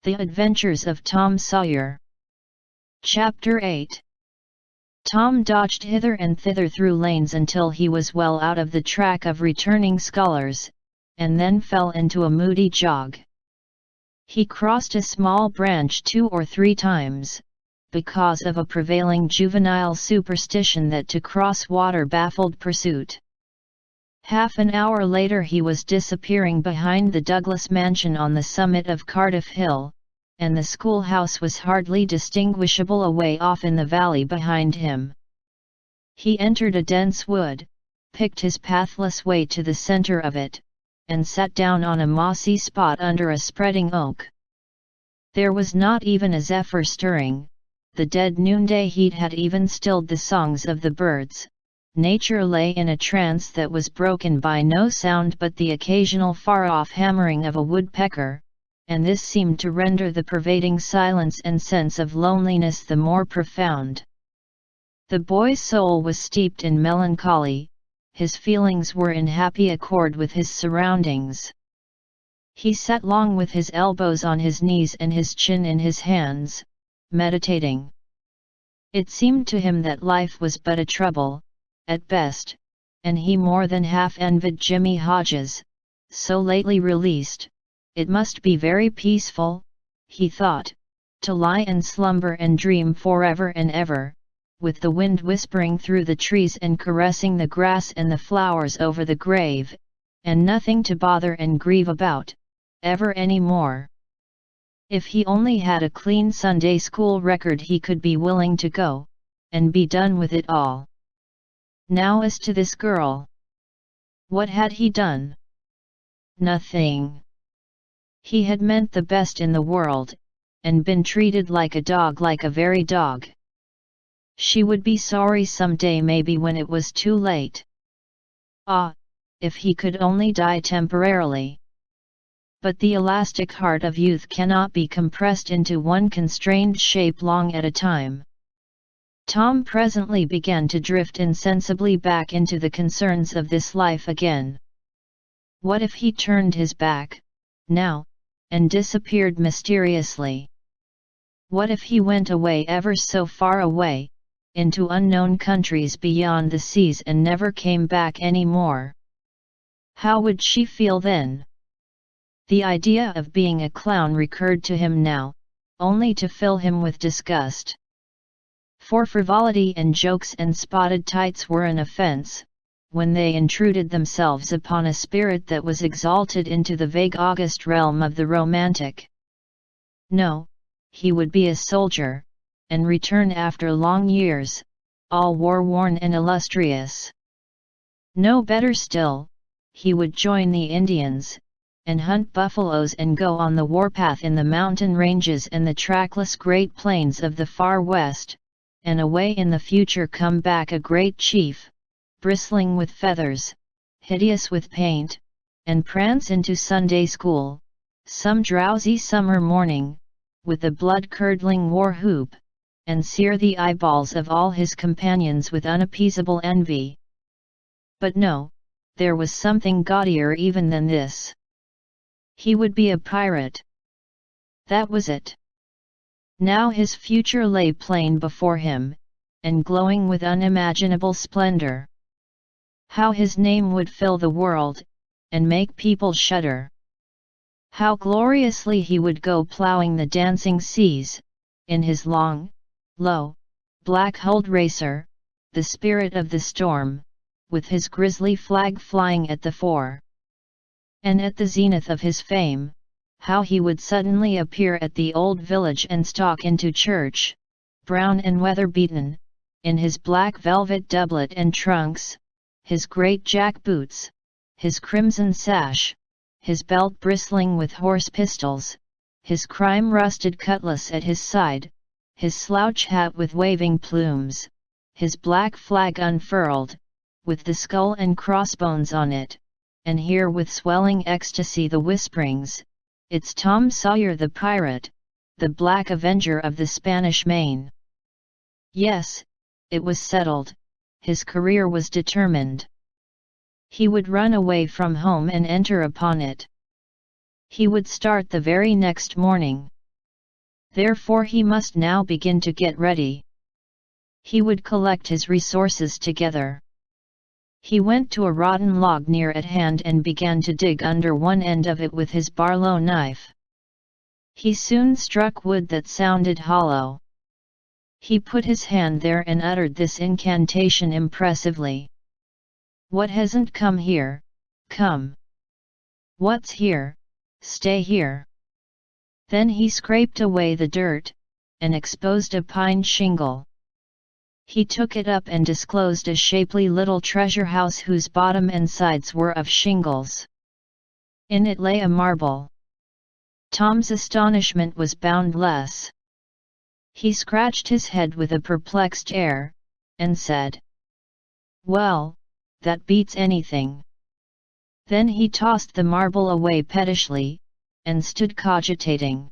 The Adventures of Tom Sawyer. Chapter 8. Tom dodged hither and thither through lanes until he was well out of the track of returning scholars, and then fell into a moody jog. He crossed a small branch 2 or 3 times, because of a prevailing juvenile superstition that to cross water baffled pursuit. Half an hour later he was disappearing behind the Douglas mansion on the summit of Cardiff Hill, and the schoolhouse was hardly distinguishable away off in the valley behind him. He entered a dense wood, picked his pathless way to the center of it, and sat down on a mossy spot under a spreading oak. There was not even a zephyr stirring, the dead noonday heat had even stilled the songs of the birds. Nature lay in a trance that was broken by no sound but the occasional far-off hammering of a woodpecker, and this seemed to render the pervading silence and sense of loneliness the more profound. The boy's soul was steeped in melancholy, his feelings were in happy accord with his surroundings. He sat long with his elbows on his knees and his chin in his hands, meditating. It seemed to him that life was but a trouble, at best, and he more than half envied Jimmy Hodges, so lately released. It must be very peaceful, he thought, to lie and slumber and dream forever and ever, with the wind whispering through the trees and caressing the grass and the flowers over the grave, and nothing to bother and grieve about, ever any more. If he only had a clean Sunday school record he could be willing to go, and be done with it all. Now as to this girl. What had he done? Nothing. He had meant the best in the world, and been treated like a very dog. She would be sorry someday, maybe when it was too late. Ah, if he could only die temporarily. But the elastic heart of youth cannot be compressed into one constrained shape long at a time. Tom presently began to drift insensibly back into the concerns of this life again. What if he turned his back, now, and disappeared mysteriously? What if he went away ever so far away, into unknown countries beyond the seas and never came back any more? How would she feel then? The idea of being a clown recurred to him now, only to fill him with disgust. For frivolity and jokes and spotted tights were an offense, when they intruded themselves upon a spirit that was exalted into the vague august realm of the romantic. No, he would be a soldier, and return after long years, all war-worn and illustrious. No, better still, he would join the Indians, and hunt buffaloes and go on the warpath in the mountain ranges and the trackless great plains of the far west, and away in the future come back a great chief, bristling with feathers, hideous with paint, and prance into Sunday school, some drowsy summer morning, with a blood-curdling war whoop, and sear the eyeballs of all his companions with unappeasable envy. But no, there was something gaudier even than this. He would be a pirate. That was it. Now his future lay plain before him, and glowing with unimaginable splendor. How his name would fill the world, and make people shudder. How gloriously he would go plowing the dancing seas, in his long, low, black-hulled racer, the spirit of the storm, with his grisly flag flying at the fore. And at the zenith of his fame, how he would suddenly appear at the old village and stalk into church, brown and weather-beaten, in his black velvet doublet and trunks, his great jack boots, his crimson sash, his belt bristling with horse pistols, his crime-rusted cutlass at his side, his slouch hat with waving plumes, his black flag unfurled, with the skull and crossbones on it, and hear with swelling ecstasy the whisperings, "It's Tom Sawyer the pirate, the Black Avenger of the Spanish Main." Yes, it was settled, his career was determined. He would run away from home and enter upon it. He would start the very next morning. Therefore he must now begin to get ready. He would collect his resources together. He went to a rotten log near at hand and began to dig under one end of it with his barlow knife. He soon struck wood that sounded hollow. He put his hand there and uttered this incantation impressively. "What hasn't come here, come. What's here, stay here." Then he scraped away the dirt, and exposed a pine shingle. He took it up and disclosed a shapely little treasure house whose bottom and sides were of shingles. In it lay a marble. Tom's astonishment was boundless. He scratched his head with a perplexed air, and said, "Well, that beats anything." Then he tossed the marble away pettishly, and stood cogitating.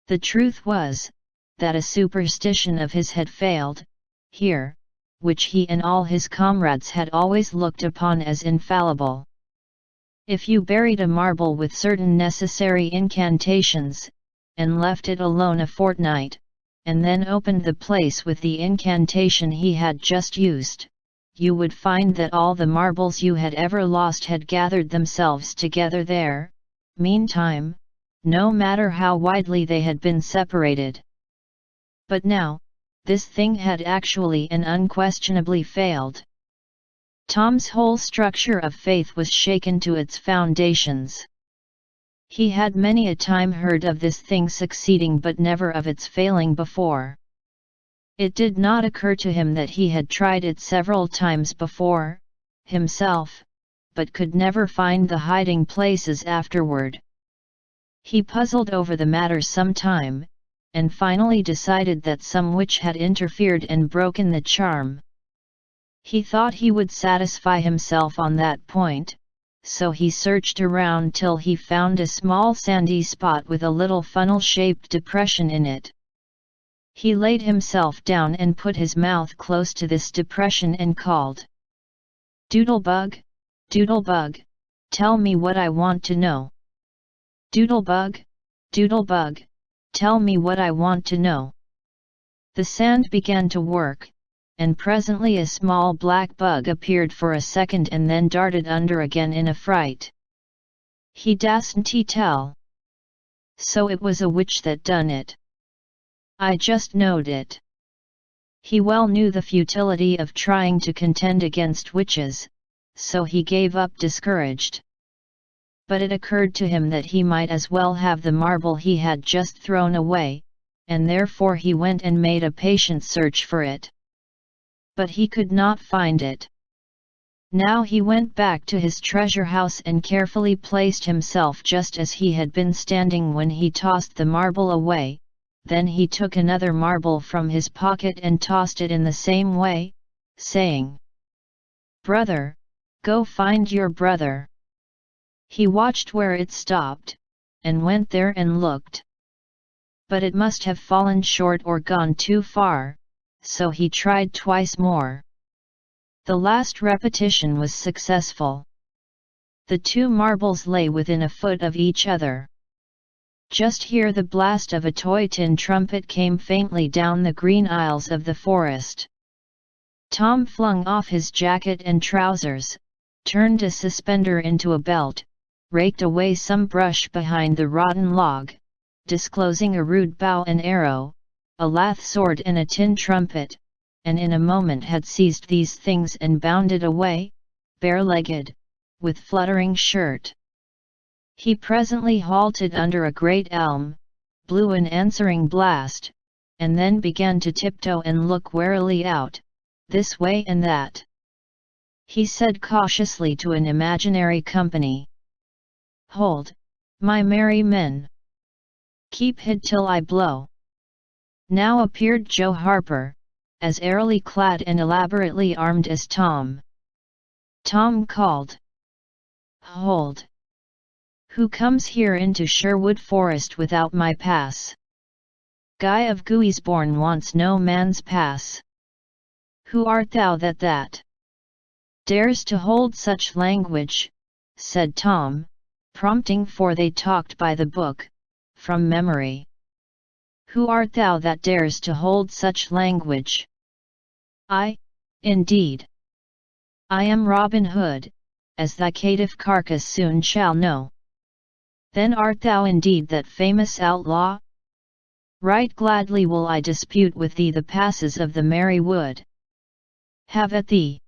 The truth was, that a superstition of his had failed, here, which he and all his comrades had always looked upon as infallible. If you buried a marble with certain necessary incantations, and left it alone a fortnight, and then opened the place with the incantation he had just used, you would find that all the marbles you had ever lost had gathered themselves together there, meantime, no matter how widely they had been separated. But now, this thing had actually and unquestionably failed. Tom's whole structure of faith was shaken to its foundations. He had many a time heard of this thing succeeding but never of its failing before. It did not occur to him that he had tried it several times before, himself, but could never find the hiding places afterward. He puzzled over the matter some time, and finally decided that some witch had interfered and broken the charm. He thought he would satisfy himself on that point, so he searched around till he found a small sandy spot with a little funnel-shaped depression in it. He laid himself down and put his mouth close to this depression and called, "Doodlebug, Doodlebug, tell me what I want to know. Doodlebug, Doodlebug, tell me what I want to know." The sand began to work, and presently a small black bug appeared for a second and then darted under again in a fright. He dasn't tell. So it was a witch that done it. I just knowed it. He well knew the futility of trying to contend against witches, so he gave up discouraged. But it occurred to him that he might as well have the marble he had just thrown away, and therefore he went and made a patient search for it. But he could not find it. Now he went back to his treasure house and carefully placed himself just as he had been standing when he tossed the marble away. Then he took another marble from his pocket and tossed it in the same way, saying, "Brother, go find your brother." He watched where it stopped, and went there and looked. But it must have fallen short or gone too far, so he tried twice more. The last repetition was successful. The two marbles lay within a foot of each other. Just here the blast of a toy tin trumpet came faintly down the green aisles of the forest. Tom flung off his jacket and trousers, turned a suspender into a belt, raked away some brush behind the rotten log, disclosing a rude bow and arrow, a lath sword and a tin trumpet, and in a moment had seized these things and bounded away, bare-legged, with fluttering shirt. He presently halted under a great elm, blew an answering blast, and then began to tiptoe and look warily out, this way and that. He said cautiously to an imaginary company, "Hold, my merry men! Keep hid till I blow." Now appeared Joe Harper, as airily clad and elaborately armed as Tom. Tom called, "Hold! Who comes here into Sherwood Forest without my pass? Guy of Guisborne wants no man's pass. Who art thou that dares to hold such language?" said Tom, prompting, for they talked by the book, from memory. Who art thou that dares to hold such language? I, indeed. I am Robin Hood, as thy caitiff carcass soon shall know. Then art thou indeed that famous outlaw? Right gladly will I dispute with thee the passes of the merry wood. Have at thee.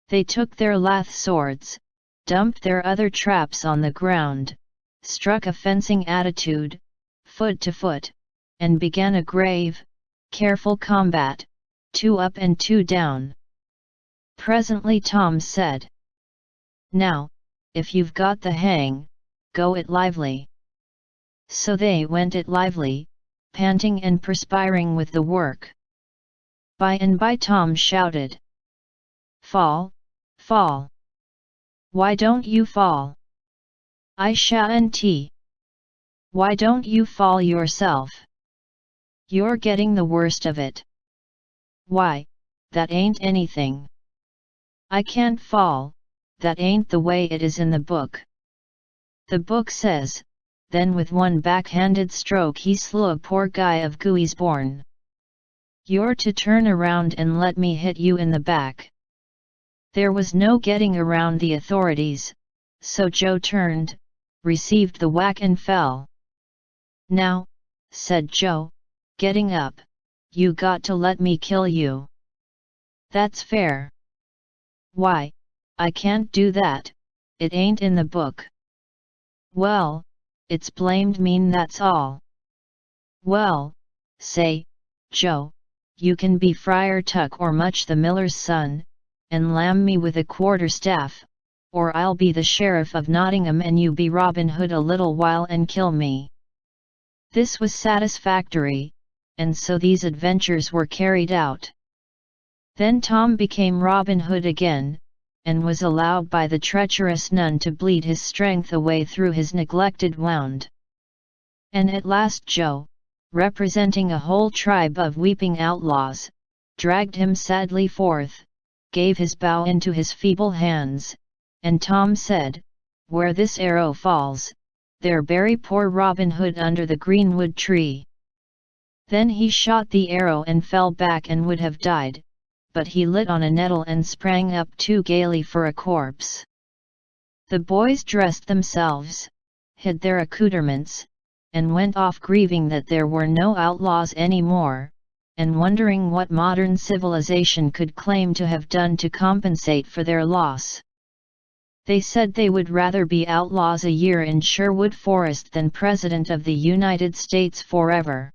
They took their lath swords, dumped their other traps on the ground, struck a fencing attitude, foot to foot, and began a grave, careful combat, 2 up and 2 down. Presently Tom said, "Now, if you've got the hang, go it lively." So they went it lively, panting and perspiring with the work. By and by Tom shouted, "Fall, fall! Why don't you fall? I shan't. Why don't you fall yourself? You're getting the worst of it." "Why, that ain't anything. I can't fall, that ain't the way it is in the book." "The book says," then with one backhanded stroke he slew a poor guy of Guisborne. "You're to turn around and let me hit you in the back." There was no getting around the authorities, so Joe turned, received the whack and fell. "Now," said Joe, getting up, "you got to let me kill you." "That's fair." "Why, I can't do that, it ain't in the book." "Well, it's blamed mean, that's all." "Well, say, Joe, you can be Friar Tuck or Much the miller's son, and lam me with a quarterstaff, or I'll be the Sheriff of Nottingham and you be Robin Hood a little while and kill me." This was satisfactory, and so these adventures were carried out. Then Tom became Robin Hood again, and was allowed by the treacherous nun to bleed his strength away through his neglected wound. And at last Joe, representing a whole tribe of weeping outlaws, dragged him sadly forth, gave his bow into his feeble hands, and Tom said, "Where this arrow falls, there bury poor Robin Hood under the greenwood tree." Then he shot the arrow and fell back and would have died, but he lit on a nettle and sprang up too gaily for a corpse. The boys dressed themselves, hid their accoutrements, and went off grieving that there were no outlaws any more, and wondering what modern civilization could claim to have done to compensate for their loss. They said they would rather be outlaws a year in Sherwood Forest than President of the United States forever.